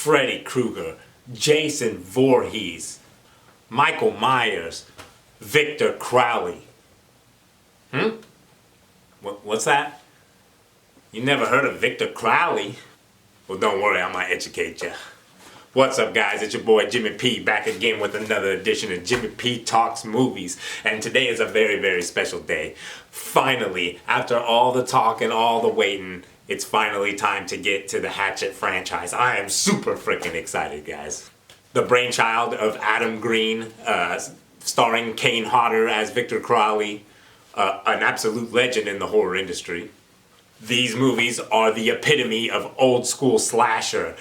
Freddy Krueger, Jason Voorhees, Michael Myers, Victor Crowley. What's that? You never heard of Victor Crowley? Well, don't worry, I might educate you. What's up, guys? It's your boy Jimmy P back again with another edition of Jimmy P Talks Movies. And today is a very, very special day. Finally, after all the talk and all the waiting, it's finally time to get to the Hatchet franchise. I am super freaking excited, guys. The brainchild of Adam Green, starring Kane Hodder as Victor Crowley, an absolute legend in the horror industry. These movies are the epitome of old school slasher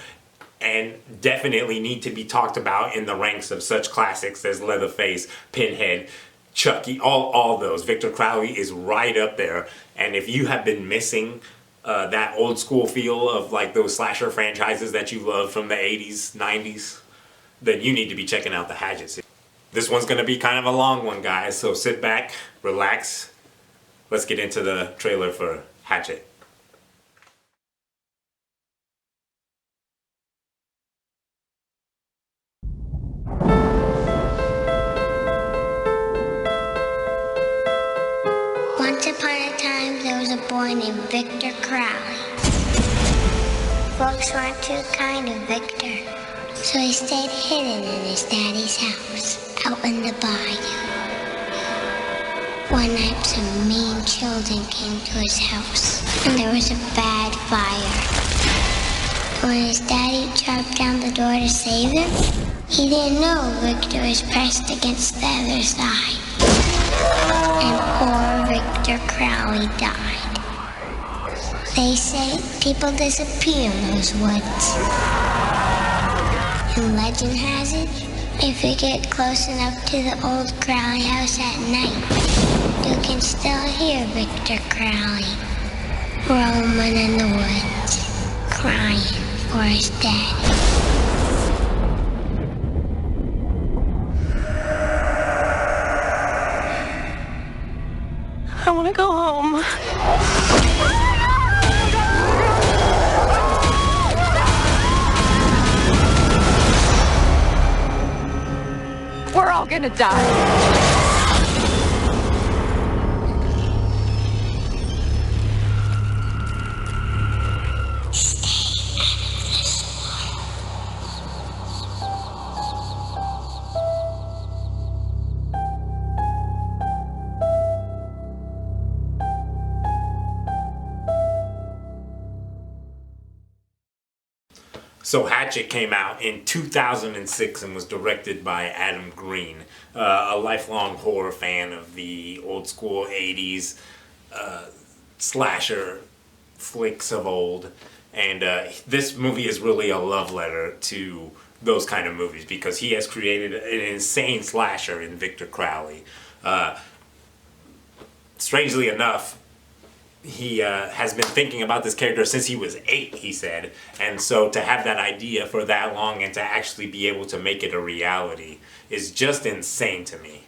and definitely need to be talked about in the ranks of such classics as Leatherface, Pinhead, Chucky, all those. Victor Crowley is right up there. And if you have been missing that old school feel of like those slasher franchises that you love from the 80s, 90s, then you need to be checking out the Hatchet. This one's going to be kind of a long one, guys, so sit back, relax. Let's get into the trailer for Hatchet. Once upon a time, there was a boy named Victor Crowley. Folks weren't too kind to Victor, so he stayed hidden in his daddy's house, out in the bayou. One night, some mean children came to his house, and there was a bad fire. When his daddy chopped down the door to save him, he didn't know Victor was pressed against the other side. And poor Victor Crowley died. They say people disappear in those woods. And legend has it, if you get close enough to the old Crowley house at night, you can still hear Victor Crowley roaming in the woods, crying for his daddy. I want to go home. We're all gonna die. So Hatchet came out in 2006 and was directed by Adam Green, a lifelong horror fan of the old school 80s slasher flicks of old. And this movie is really a love letter to those kind of movies because he has created an insane slasher in Victor Crowley. Strangely enough, he has been thinking about this character since he was 8, he said. And so to have that idea for that long and to actually be able to make it a reality is just insane to me.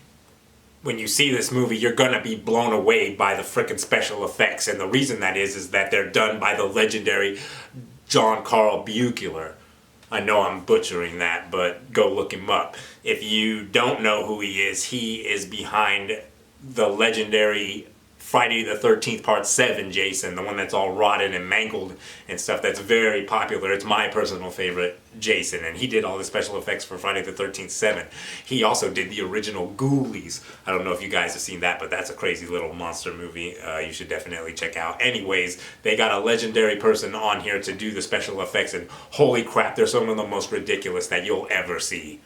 When you see this movie, you're going to be blown away by the frickin' special effects. And the reason that is that they're done by the legendary John Carl Buechler. I know I'm butchering that, but go look him up. If you don't know who he is behind the legendary Friday the 13th Part 7 Jason, the one that's all rotted and mangled and stuff. That's very popular. It's my personal favorite Jason, and he did all the special effects for Friday the 13th 7. He also did the original Ghoulies. I don't know if you guys have seen that, but that's a crazy little monster movie you should definitely check out. Anyways, they got a legendary person on here to do the special effects, and holy crap, they're some of the most ridiculous that you'll ever see.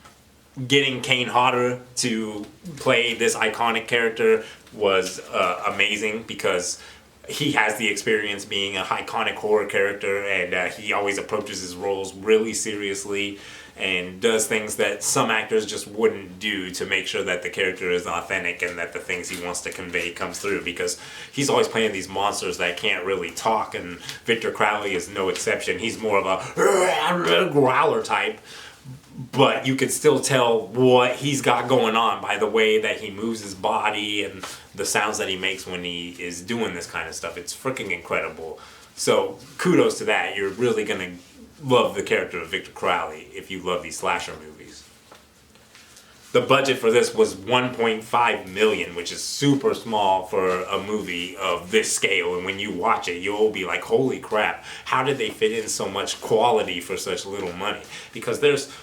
Getting Kane Hodder to play this iconic character was amazing because he has the experience being an iconic horror character, and he always approaches his roles really seriously and does things that some actors just wouldn't do to make sure that the character is authentic and that the things he wants to convey comes through, because he's always playing these monsters that can't really talk, and Victor Crowley is no exception. He's more of a growler type, but you can still tell what he's got going on by the way that he moves his body and the sounds that he makes when he is doing this kind of stuff. It's freaking incredible. So kudos to that. You're really going to love the character of Victor Crowley if you love these slasher movies. The budget for this was $1.5 million, which is super small for a movie of this scale. And when you watch it, you'll be like, holy crap, how did they fit in so much quality for such little money? Because there's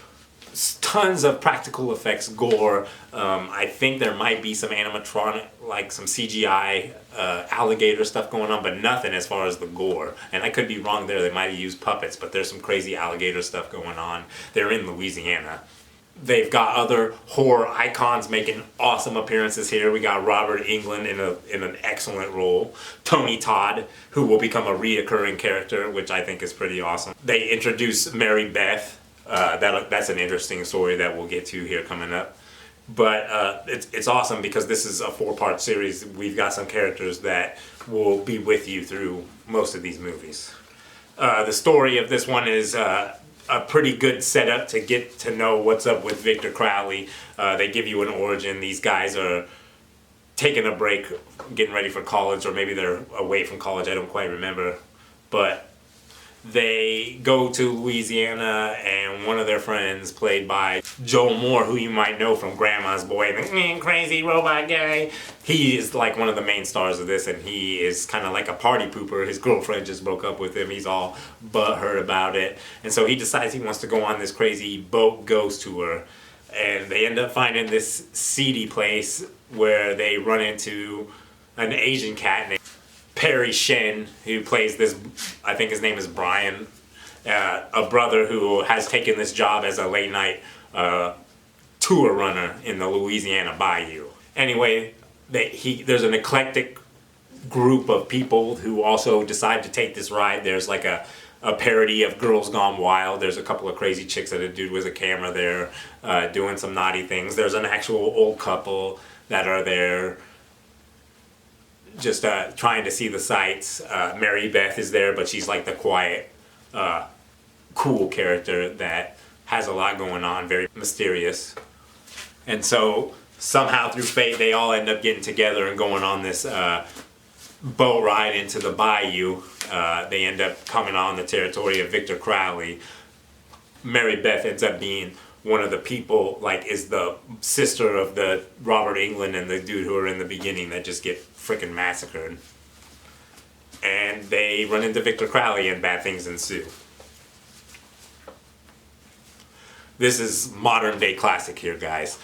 tons of practical effects, gore. I think there might be some animatronic, like some CGI alligator stuff going on, but nothing as far as the gore. And I could be wrong there. They might have used puppets, but there's some crazy alligator stuff going on. They're in Louisiana. They've got other horror icons making awesome appearances here. We got Robert Englund in an excellent role. Tony Todd, who will become a reoccurring character, which I think is pretty awesome. They introduce Mary Beth. That's an interesting story that we'll get to here coming up. But it's awesome because this is a 4-part series. We've got some characters that will be with you through most of these movies. The story of this one is a pretty good setup to get to know what's up with Victor Crowley. They give you an origin. These guys are taking a break, getting ready for college, or maybe they're away from college. I don't quite remember. But they go to Louisiana, and one of their friends, played by Joel Moore, who you might know from Grandma's Boy, the crazy robot guy, he is like one of the main stars of this, and he is kind of like a party pooper. His girlfriend just broke up with him. He's all butthurt about it, and so he decides he wants to go on this crazy boat ghost tour, and they end up finding this seedy place where they run into an Asian cat named Perry Shen, who plays this, I think his name is Brian, a brother who has taken this job as a late night tour runner in the Louisiana Bayou. Anyway, there's an eclectic group of people who also decide to take this ride. There's like a parody of Girls Gone Wild. There's a couple of crazy chicks and a dude with a camera there doing some naughty things. There's an actual old couple that are there just trying to see the sights. Mary Beth is there, but she's like the quiet, cool character that has a lot going on, very mysterious. And so somehow through fate, they all end up getting together and going on this boat ride into the bayou. They end up coming on the territory of Victor Crowley. Mary Beth ends up being one of the people, like, is the sister of the Robert Englund and the dude who are in the beginning that just get freaking massacred. And they run into Victor Crowley and bad things ensue. This is modern day classic here, guys.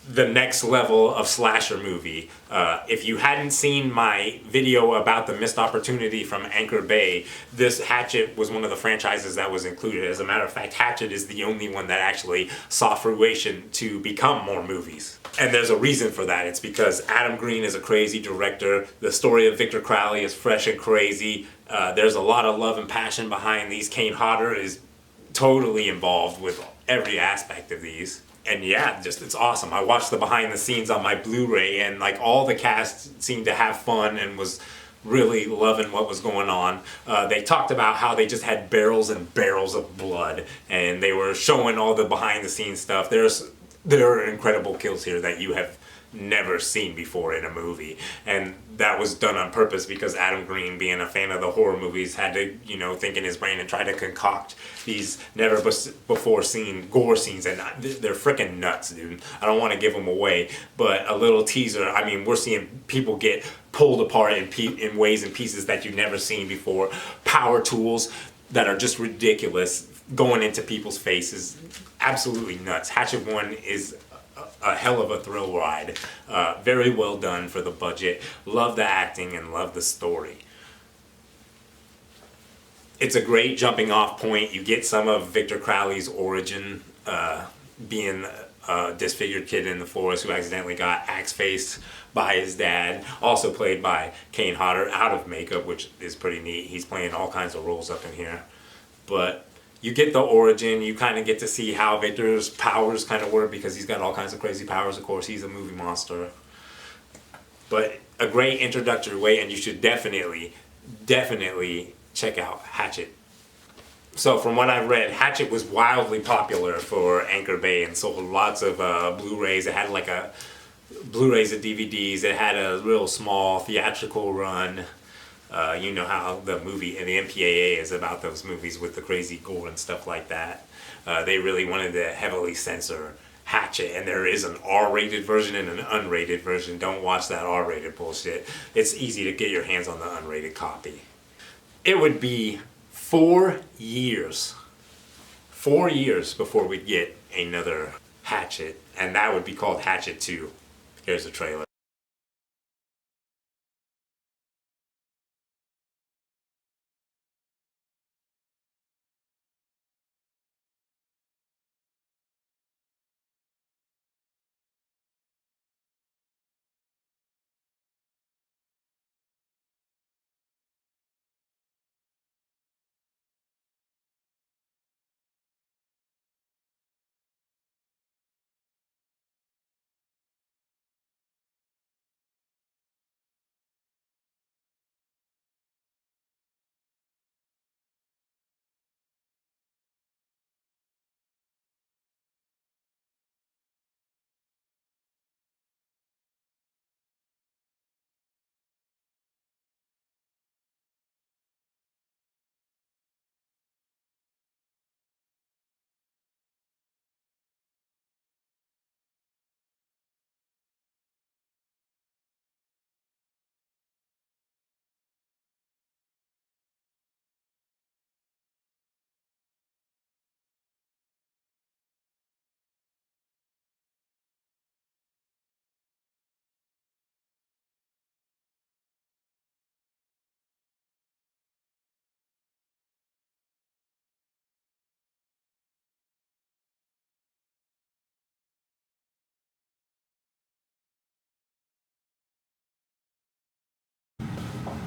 The next level of slasher movie. If you hadn't seen my video about the missed opportunity from Anchor Bay, this Hatchet was one of the franchises that was included. As a matter of fact, Hatchet is the only one that actually saw fruition to become more movies. And there's a reason for that. It's because Adam Green is a crazy director. The story of Victor Crowley is fresh and crazy. There's a lot of love and passion behind these. Kane Hodder is totally involved with every aspect of these. And yeah, just it's awesome. I watched the behind the scenes on my Blu-ray, and like all the cast seemed to have fun and was really loving what was going on. They talked about how they just had barrels and barrels of blood, and they were showing all the behind the scenes stuff. There are incredible kills here that you have never seen before in a movie, and that was done on purpose because Adam Green, being a fan of the horror movies, had to, think in his brain and try to concoct these never before seen gore scenes, and they're freaking nuts, dude. I don't want to give them away, but a little teaser. I mean, we're seeing people get pulled apart in ways and pieces that you've never seen before. Power tools that are just ridiculous going into people's faces. Absolutely nuts. Hatchet 1 is a hell of a thrill ride. Very well done for the budget. Love the acting and love the story. It's a great jumping off point. You get some of Victor Crowley's origin, being a disfigured kid in the forest who accidentally got axe-faced by his dad, also played by Kane Hodder, out of makeup, which is pretty neat. He's playing all kinds of roles up in here. But you get the origin, you kind of get to see how Victor's powers kind of work, because he's got all kinds of crazy powers. Of course, he's a movie monster. But a great introductory way, and you should definitely check out Hatchet. So from what I've read, Hatchet was wildly popular for Anchor Bay and sold lots of Blu-rays. It had like Blu-rays and DVDs. It had a real small theatrical run. You know how the movie and the MPAA is about those movies with the crazy gore and stuff like that. They really wanted to heavily censor Hatchet, and there is an R-rated version and an unrated version. Don't watch that R-rated bullshit. It's easy to get your hands on the unrated copy. It would be 4 years before we get another Hatchet, and that would be called Hatchet 2. Here's the trailer.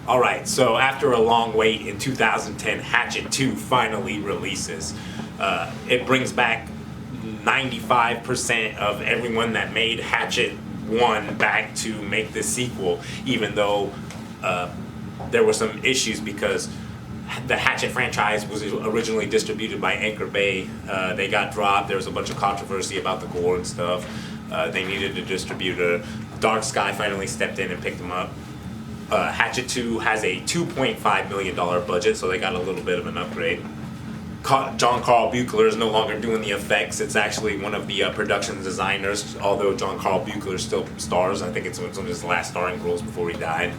Alright, so after a long wait in 2010, Hatchet 2 finally releases. It brings back 95% of everyone that made Hatchet 1 back to make the sequel, even though there were some issues because the Hatchet franchise was originally distributed by Anchor Bay. They got dropped. There was a bunch of controversy about the gore and stuff. They needed a distributor. Dark Sky finally stepped in and picked them up. Hatchet 2 has a $2.5 million budget, so they got a little bit of an upgrade. John Carl Buechler is no longer doing the effects. It's actually one of the production designers, although John Carl Buechler still stars. I think it's one of his last starring roles before he died.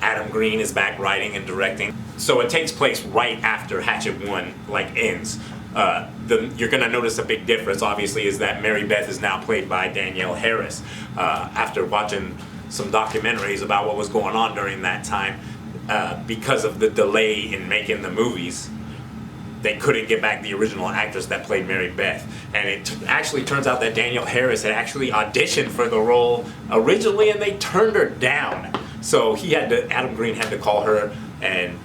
Adam Green is back writing and directing. So it takes place right after Hatchet 1 ends. You're going to notice a big difference, obviously, is that Mary Beth is now played by Danielle Harris. After watching some documentaries about what was going on during that time, because of the delay in making the movies, they couldn't get back the original actress that played Mary Beth. And it actually turns out that Danielle Harris had actually auditioned for the role originally, and they turned her down. So Adam Green had to call her and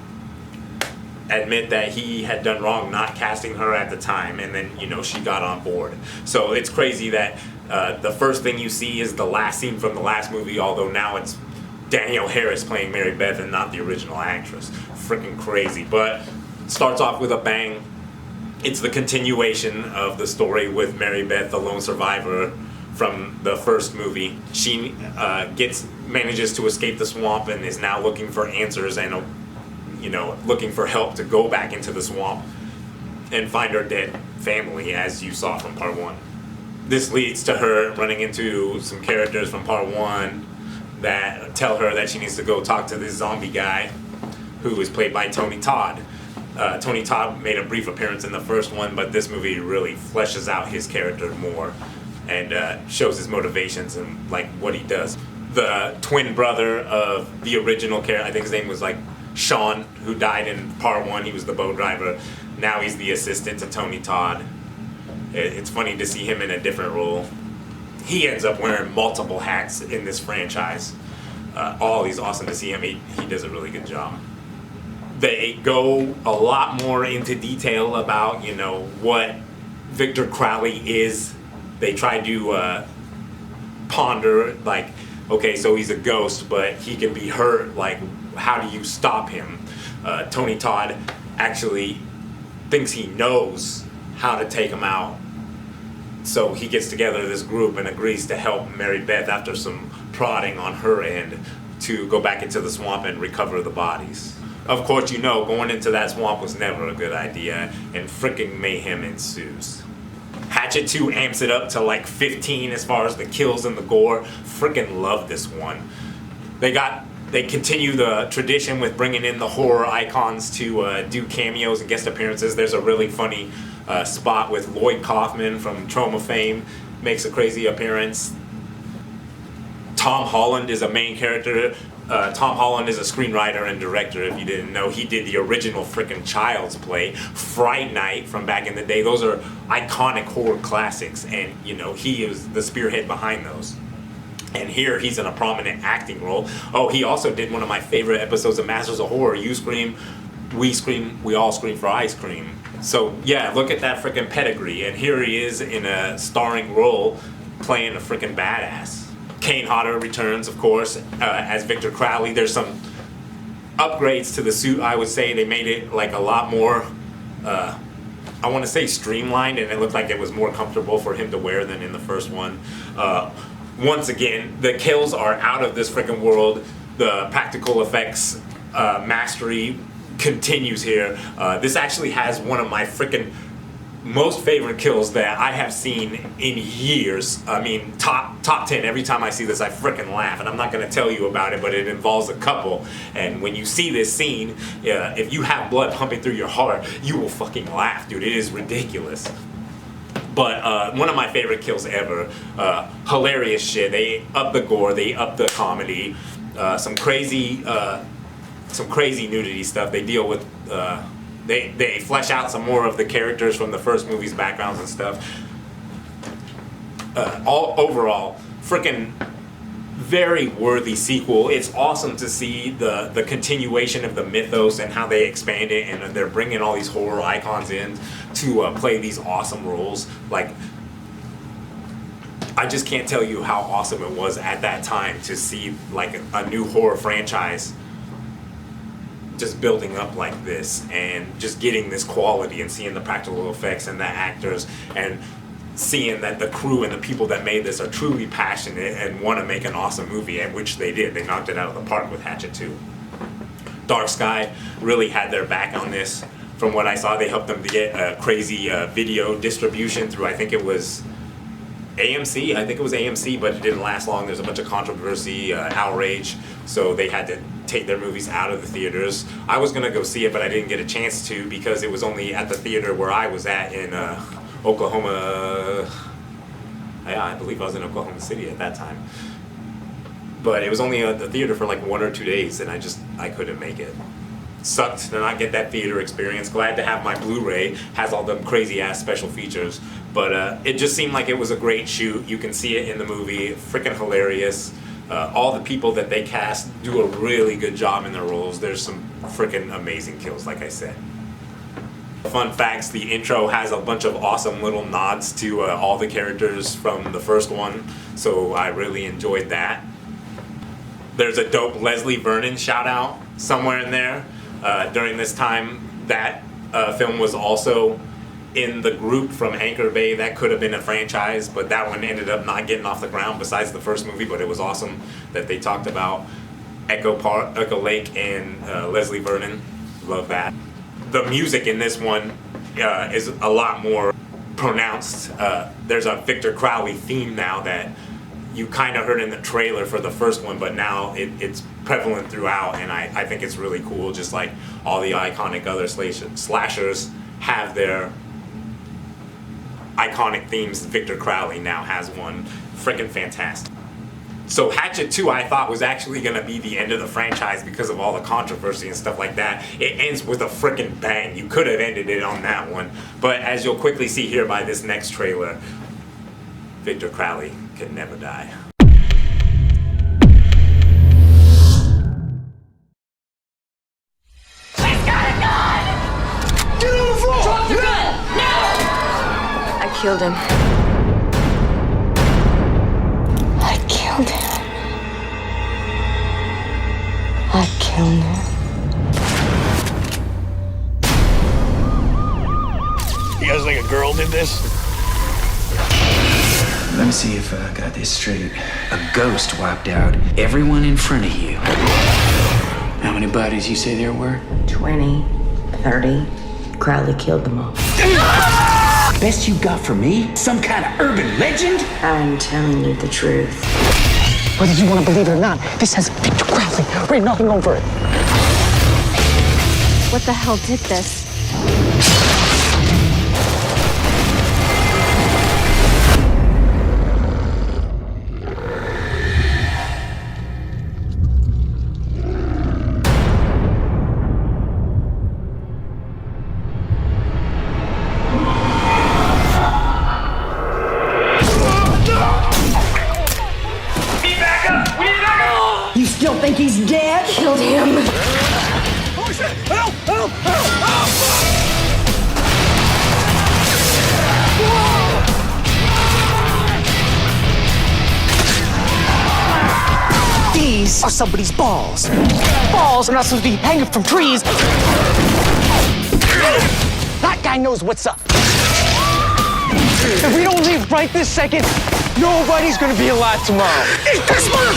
admit that he had done wrong not casting her at the time, and then she got on board. So it's crazy that the first thing you see is the last scene from the last movie, although now it's Danielle Harris playing Mary Beth and not the original actress. Freaking crazy, but starts off with a bang. It's the continuation of the story with Mary Beth, the lone survivor from the first movie. She manages to escape the swamp and is now looking for answers and looking for help to go back into the swamp and find her dead family, as you saw from part 1. This leads to her running into some characters from part 1 that tell her that she needs to go talk to this zombie guy who is played by Tony Todd. Tony Todd made a brief appearance in the first one, but this movie really fleshes out his character more and shows his motivations and what he does. The twin brother of the original character, I think his name was Sean, who died in part 1. He was the boat driver. Now he's the assistant to Tony Todd. It's funny to see him in a different role. He ends up wearing multiple hats in this franchise. He's awesome to see him. He does a really good job. They go a lot more into detail about, what Victor Crowley is. They try to ponder, okay, so he's a ghost, but he can be hurt. How do you stop him? Tony Todd actually thinks he knows how to take him out. So he gets together this group and agrees to help Mary Beth after some prodding on her end to go back into the swamp and recover the bodies. Of course, you know, going into that swamp was never a good idea, and freaking mayhem ensues. Hatchet 2 amps it up to like 15 as far as the kills and the gore. Freaking love this one. They continue the tradition with bringing in the horror icons to do cameos and guest appearances. There's a really funny spot with Lloyd Kaufman from Trauma fame, makes a crazy appearance. Tom Holland is a main character. Tom Holland is a screenwriter and director, if you didn't know. He did the original frickin' Child's Play, Fright Night from back in the day. Those are iconic horror classics, and you know, he is the spearhead behind those. And here he's in a prominent acting role. Oh, he also did one of my favorite episodes of Masters of Horror. You scream, we all scream for ice cream. So yeah, look at that frickin' pedigree. And here he is in a starring role playing a frickin' badass. Kane Hodder returns, of course, as Victor Crowley. There's some upgrades to the suit, I would say. They made it like a lot more, I want to say streamlined, and it looked like it was more comfortable for him to wear than in the first one. Once again, the kills are out of this freaking world. The practical effects mastery continues here. This actually has one of my freaking most favorite kills that I have seen in years. I mean, top 10. Every time I see this, I freaking laugh, and I'm not going to tell you about it, but it involves a couple. And when you see this scene, if you have blood pumping through your heart, you will fucking laugh, dude. It is ridiculous. But one of my favorite kills ever. Hilarious shit. They up the gore, they up the comedy. Some crazy nudity stuff. They deal with. They flesh out some more of the characters from the first movie's backgrounds and stuff. Overall, freaking very worthy sequel. It's awesome to see the continuation of the mythos and how they expand it, and they're bringing all these horror icons in to play these awesome roles. Like, I just can't tell you how awesome it was at that time to see like a new horror franchise just building up like this and just getting this quality and seeing the practical effects and the actors and seeing that the crew and the people that made this are truly passionate and want to make an awesome movie, and which they did. They knocked it out of the park with Hatchet 2. Dark Sky really had their back on this. From what I saw, they helped them to get a crazy video distribution through, I think it was AMC, but it didn't last long. There's a bunch of controversy, outrage, so they had to take their movies out of the theaters. I was gonna go see it, but I didn't get a chance to because it was only at the theater where I was at in Oklahoma. Yeah, I believe I was in Oklahoma City at that time. But it was only at the theater for like 1 or 2 days, and I couldn't make it. Sucked to not get that theater experience. Glad to have my Blu-ray, has all them crazy ass special features. But it just seemed like it was a great shoot. You can see it in the movie. Freaking hilarious. All the people that they cast do a really good job in their roles. There's some freaking amazing kills, like I said. Fun facts, the intro has a bunch of awesome little nods to all the characters from the first one, so I really enjoyed that. There's a dope Leslie Vernon shout out somewhere in there. During this time, that film was also in the group from Anchor Bay. That could have been a franchise, but that one ended up not getting off the ground besides the first movie. But it was awesome that they talked about Echo Lake and Leslie Vernon. Love that. The music in this one is a lot more pronounced. There's a Victor Crowley theme now that you kind of heard in the trailer for the first one, but now it's prevalent throughout, and I think it's really cool. Just like all the iconic other slashers have their iconic themes, Victor Crowley now has one. Freaking fantastic. So Hatchet 2 I thought was actually going to be the end of the franchise because of all the controversy and stuff like that. It ends with a freaking bang. You could have ended it on that one. But as you'll quickly see here by this next trailer, Victor Crowley can never die. He's got a gun! Get on the floor! Drop the gun! Now! I killed him. I killed him. I killed him. You guys think a girl did this? Let me see if I got this straight. A ghost wiped out everyone in front of you. How many bodies you say there were? 20, 30. Crowley killed them all. Best you got for me? Some kind of urban legend? I'm telling you the truth. Whether you want to believe it or not, this has Victor Crowley written nothing over it. What the hell did this? You still think he's dead? Killed him. Oh shit! Help! Help! Help! These are somebody's balls. Balls are not supposed to be hanging from trees. That guy knows what's up. If we don't leave right this second, nobody's gonna be alive tomorrow. Eat this one!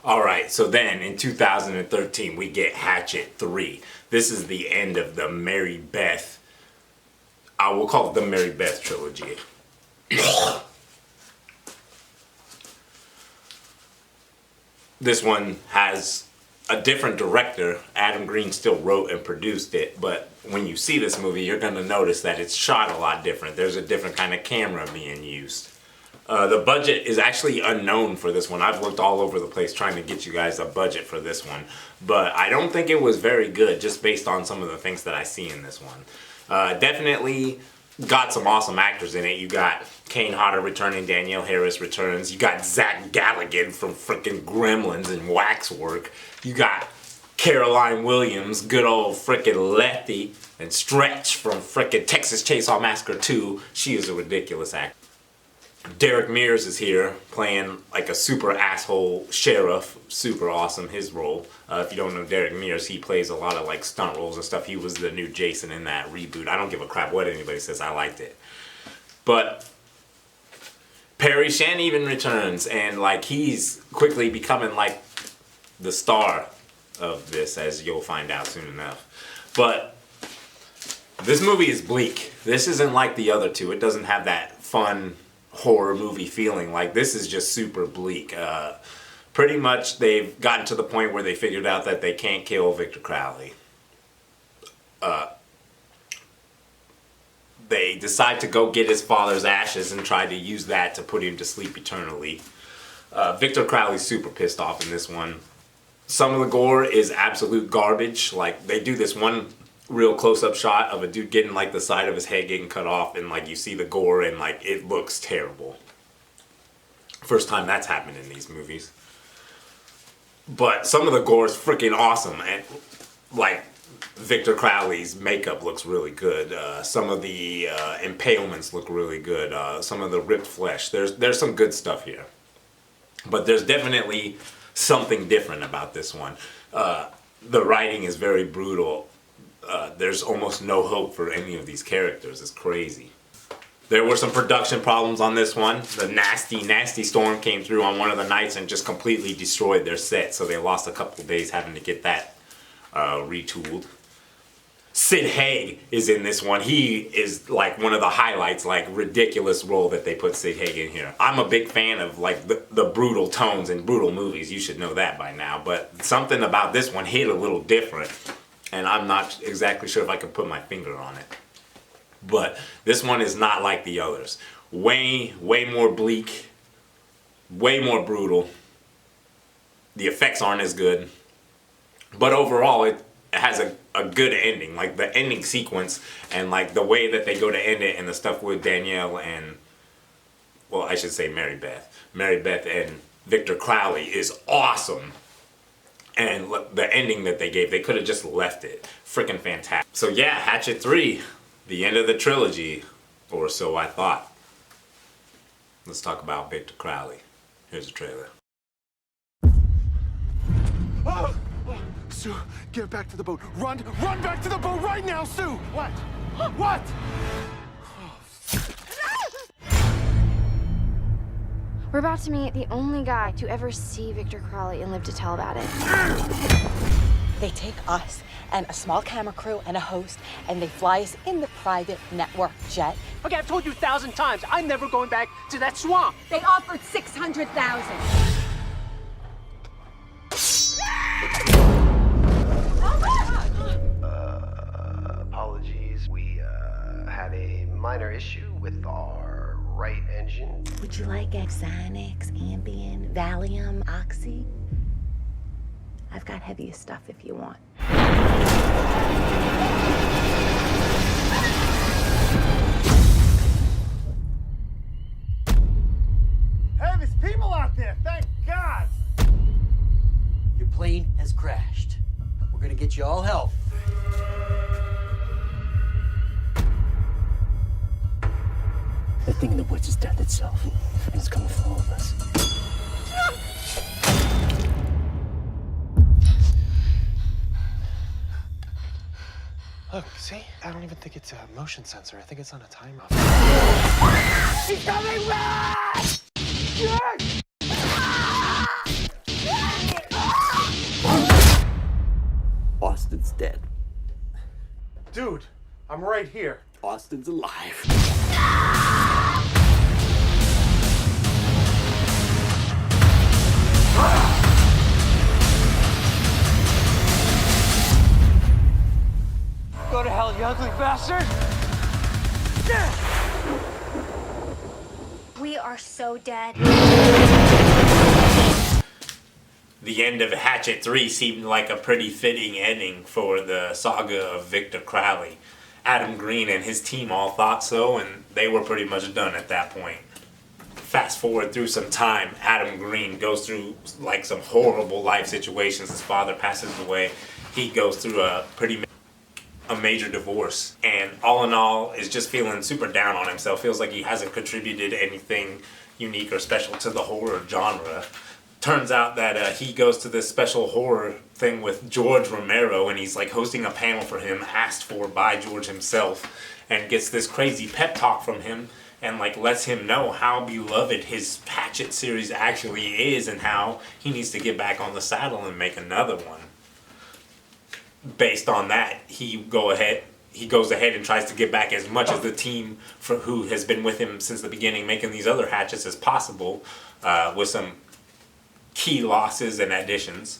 Alright, so then in 2013 we get Hatchet 3. This is the end of the Mary Beth, I will call it the Mary Beth trilogy. This one has a different director. Adam Green still wrote and produced it, but when you see this movie you're going to notice that it's shot a lot different. There's a different kind of camera being used. The budget is actually unknown for this one. I've looked all over the place trying to get you guys a budget for this one, but I don't think it was very good just based on some of the things that I see in this one. Definitely got some awesome actors in it. You got Kane Hodder returning, Danielle Harris returns, you got Zach Galligan from frickin' Gremlins and Waxwork, you got Caroline Williams, good old frickin' Lefty, and Stretch from frickin' Texas Chainsaw Massacre 2. She is a ridiculous actor. Derek Mears is here playing like a super asshole sheriff. Super awesome, his role. If you don't know Derek Mears, he plays a lot of like stunt roles and stuff. He was the new Jason in that reboot. I don't give a crap what anybody says, I liked it. But Perry Shan even returns, and like he's quickly becoming like the star of this, as you'll find out soon enough. But this movie is bleak. This isn't like the other two. It doesn't have that fun horror movie feeling. Like this is just super bleak. Pretty much they've gotten to the point where they figured out that they can't kill Victor Crowley. They decide to go get his father's ashes and try to use that to put him to sleep eternally. Victor Crowley's super pissed off in this one. Some of the gore is absolute garbage. Like they do this one real close-up shot of a dude getting like the side of his head getting cut off, and like you see the gore and like it looks terrible. First time that's happened in these movies. But some of the gore is freaking awesome, and like Victor Crowley's makeup looks really good. Some of the impalements look really good. Some of the ripped flesh. There's some good stuff here. But there's definitely something different about this one. The writing is very brutal. There's almost no hope for any of these characters. It's crazy. There were some production problems on this one. The nasty storm came through on one of the nights and just completely destroyed their set. So they lost a couple of days having to get that retooled. Sid Haig is in this one. He is like one of the highlights, like ridiculous role that they put Sid Haig in here. I'm a big fan of like the brutal tones in brutal movies. You should know that by now. But something about this one hit a little different. And I'm not exactly sure if I can put my finger on it. But this one is not like the others. Way more bleak. Way more brutal. The effects aren't as good. But overall, it has a good ending. Like the ending sequence and like the way that they go to end it and the stuff with Danielle and, well, I should say Mary Beth. Mary Beth and Victor Crowley is awesome. And the ending that they gave, they could have just left it. Freaking fantastic. So yeah, Hatchet 3, the end of the trilogy, or so I thought. Let's talk about Victor Crowley. Here's the trailer. Sue, get back to the boat. Run back to the boat right now, Sue! What? What? We're about to meet the only guy to ever see Victor Crowley and live to tell about it. They take us and a small camera crew and a host, and they fly us in the private network jet. Okay, I've told you 1,000 times, I'm never going back to that swamp. They offered $600,000. Apologies. We had a minor issue with our right engine. Would you like Xanax, Ambien, Valium, Oxy? I've got heavier stuff if you want. Hey, there's people out there, thank God! Your plane has crashed. We're gonna get you all help. The thing in the woods is death itself, and it's coming for all of us. Look, see? I don't even think it's a motion sensor. I think it's on a timer. He's coming back! Austin's dead. Dude, I'm right here. Austin's alive. Go to hell, you ugly bastard! We are so dead. The end of Hatchet 3 seemed like a pretty fitting ending for the saga of Victor Crowley. Adam Green and his team all thought so, and they were pretty much done at that point. Fast forward through some time, Adam Green goes through like some horrible life situations. His father passes away. He goes through a major divorce, and all in all is just feeling super down on himself. Feels like he hasn't contributed anything unique or special to the horror genre. Turns out that he goes to this special horror thing with George Romero, and he's like hosting a panel for him asked for by George himself, and gets this crazy pep talk from him, and like lets him know how beloved his Hatchet series actually is, and how he needs to get back on the saddle and make another one. Based on that, he goes ahead and tries to get back as much of the team for who has been with him since the beginning, making these other Hatchets as possible, with some key losses and additions,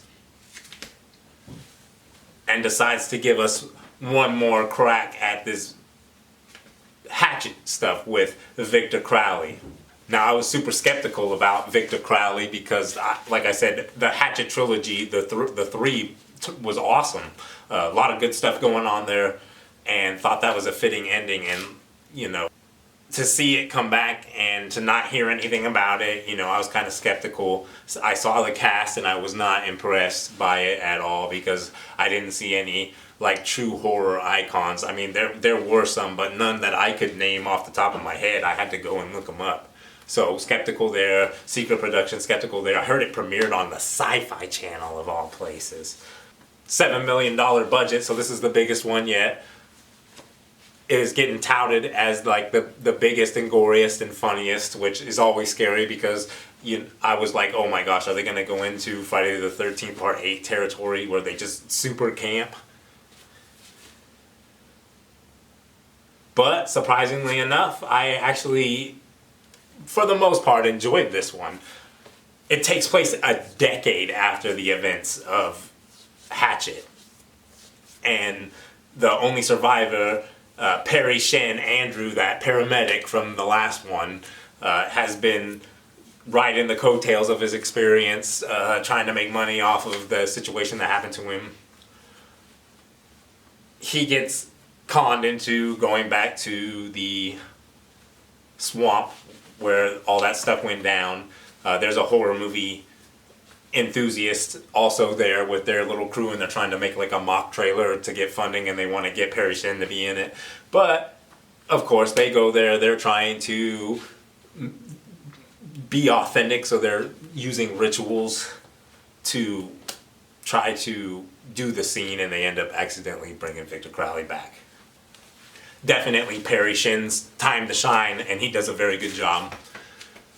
and decides to give us one more crack at this Hatchet stuff with Victor Crowley. Now, I was super skeptical about Victor Crowley because, like I said, the Hatchet trilogy, the three was awesome. A lot of good stuff going on there, and thought that was a fitting ending. And, you know, to see it come back and to not hear anything about it, you know, I was kind of skeptical. I saw the cast and I was not impressed by it at all because I didn't see any like true horror icons. I mean, there were some, but none that I could name off the top of my head. I had to go and look them up. So skeptical there, Secret Production skeptical there. I heard it premiered on the Sci-Fi Channel of all places. $7 million budget, so this is the biggest one yet. It is getting touted as like the biggest and goriest and funniest, which is always scary because I was like, oh my gosh, are they gonna go into Friday the 13th Part 8 territory where they just super camp? But surprisingly enough, I actually, for the most part, enjoyed this one. It takes place a decade after the events of Hatchet, and the only survivor, Perry Shen Andrew, that paramedic from the last one, has been riding the coattails of his experience, trying to make money off of the situation that happened to him. He gets conned into going back to the swamp where all that stuff went down. There's a horror movie enthusiast also there with their little crew, and they're trying to make like a mock trailer to get funding, and they want to get Perry Shen to be in it. But of course they go there, they're trying to be authentic, so they're using rituals to try to do the scene and they end up accidentally bringing Victor Crowley back. Definitely Perry Shin's time to shine, and he does a very good job.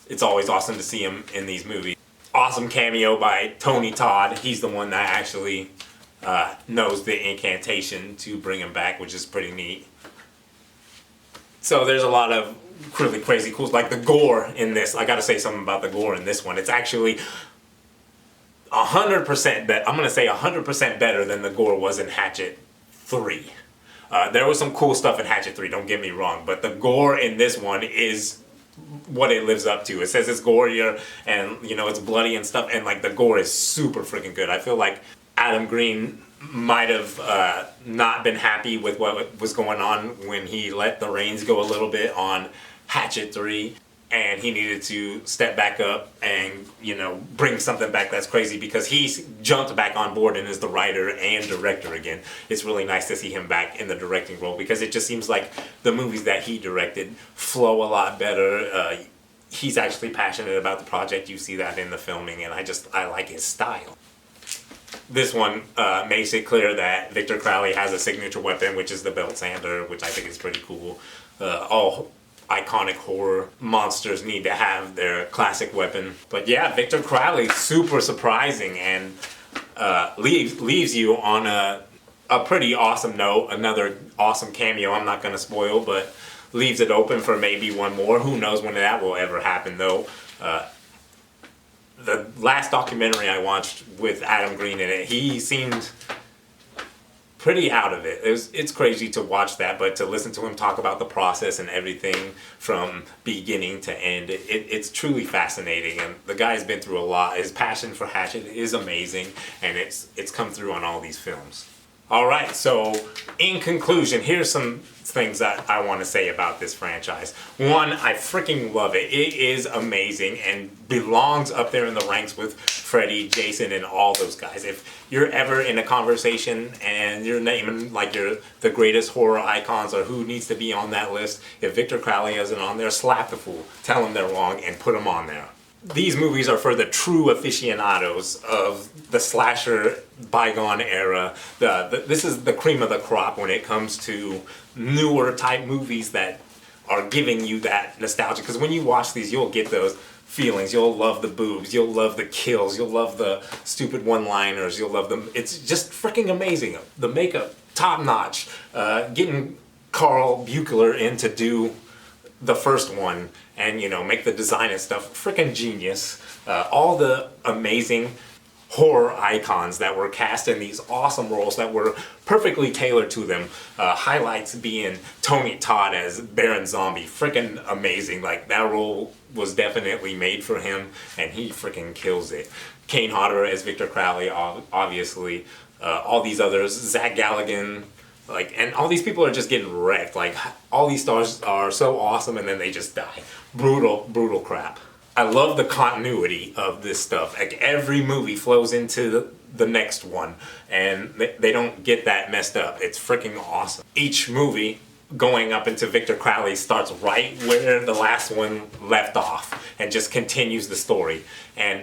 It's always awesome to see him in these movies. Awesome cameo by Tony Todd. He's the one that actually knows the incantation to bring him back, which is pretty neat. So there's a lot of really crazy cool, like the gore in this. I gotta say something about the gore in this one. It's actually 100% bet. I'm gonna say 100% better than the gore was in Hatchet 3. There was some cool stuff in Hatchet 3, don't get me wrong, but the gore in this one is what it lives up to. It says it's gorier and, you know, it's bloody and stuff, and like the gore is super freaking good. I feel like Adam Green might have not been happy with what was going on when he let the reins go a little bit on Hatchet 3, and he needed to step back up and, you know, bring something back that's crazy, because he's jumped back on board and is the writer and director again. It's really nice to see him back in the directing role, because it just seems like the movies that he directed flow a lot better. He's actually passionate about the project. You see that in the filming, and I like his style. This one makes it clear that Victor Crowley has a signature weapon, which is the belt sander, which I think is pretty cool. All iconic horror monsters need to have their classic weapon. But yeah, Victor Crowley, super surprising, and leaves you on a pretty awesome note. Another awesome cameo I'm not going to spoil, but leaves it open for maybe one more. Who knows when that will ever happen, though. The last documentary I watched with Adam Green in it, he seemed pretty out of it. It's crazy to watch that, but to listen to him talk about the process and everything from beginning to end, it's truly fascinating. And the guy's been through a lot. His passion for Hatchet is amazing, and it's come through on all these films. All right, so in conclusion, here's some things that I want to say about this franchise. One, I freaking love it. It is amazing and belongs up there in the ranks with Freddy, Jason, and all those guys. If you're ever in a conversation and you're naming like the greatest horror icons or who needs to be on that list, if Victor Crowley isn't on there, slap the fool, tell them they're wrong, and put them on there. These movies are for the true aficionados of the slasher bygone era. This is the cream of the crop when it comes to newer type movies that are giving you that nostalgia. Because when you watch these, you'll get those feelings. You'll love the boobs. You'll love the kills. You'll love the stupid one-liners. You'll love them. It's just freaking amazing. The makeup, top notch. Getting Carl Buechler in to do the first one and, you know, make the design and stuff, freaking genius. All the amazing horror icons that were cast in these awesome roles that were perfectly tailored to them. Highlights being Tony Todd as Baron Zombie, freaking amazing. Like, that role was definitely made for him, and he freaking kills it. Kane Hodder as Victor Crowley, obviously. All these others, Zach Galligan, like, and all these people are just getting wrecked. Like, all these stars are so awesome, and then they just die. Brutal crap. I love the continuity of this stuff. Like, every movie flows into the next one, and they don't get that messed up. It's freaking awesome. Each movie going up into Victor Crowley starts right where the last one left off and just continues the story. And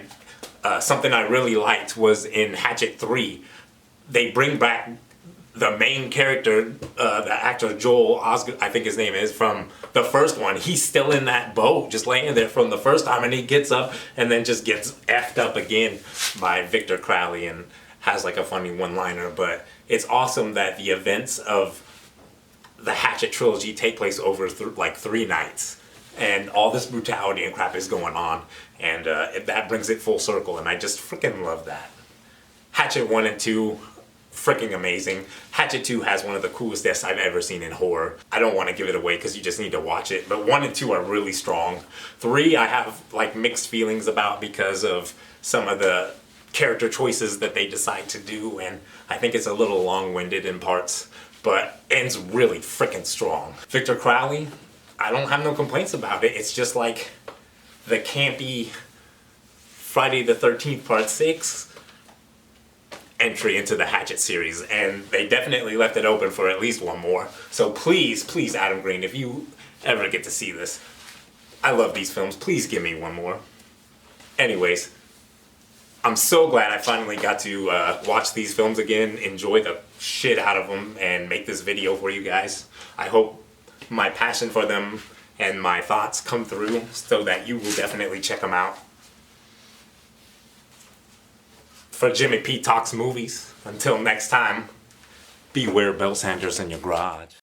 something I really liked was in Hatchet 3, they bring back the main character, the actor Joel Osgood, I think his name is, from the first one. He's still in that boat, just laying there from the first time, and he gets up and then just gets effed up again by Victor Crowley and has like a funny one-liner. But it's awesome that the events of the Hatchet trilogy take place over like 3 nights, and all this brutality and crap is going on, and that brings it full circle, and I just freaking love that. Hatchet 1 and 2, freaking amazing. Hatchet 2 has one of the coolest deaths I've ever seen in horror. I don't want to give it away because you just need to watch it, but 1 and 2 are really strong. 3 I have like mixed feelings about because of some of the character choices that they decide to do, and I think it's a little long-winded in parts, but ends really freaking strong. Victor Crowley, I don't have no complaints about it. It's just like the campy Friday the 13th Part 6 entry into the Hatchet series, and they definitely left it open for at least one more. So please, Adam Green, if you ever get to see this, I love these films, please give me one more. Anyways, I'm so glad I finally got to watch these films again, enjoy the shit out of them, and make this video for you guys. I hope my passion for them and my thoughts come through so that you will definitely check them out. For Jimmy P Talks Movies, until next time, beware bell sanders in your garage.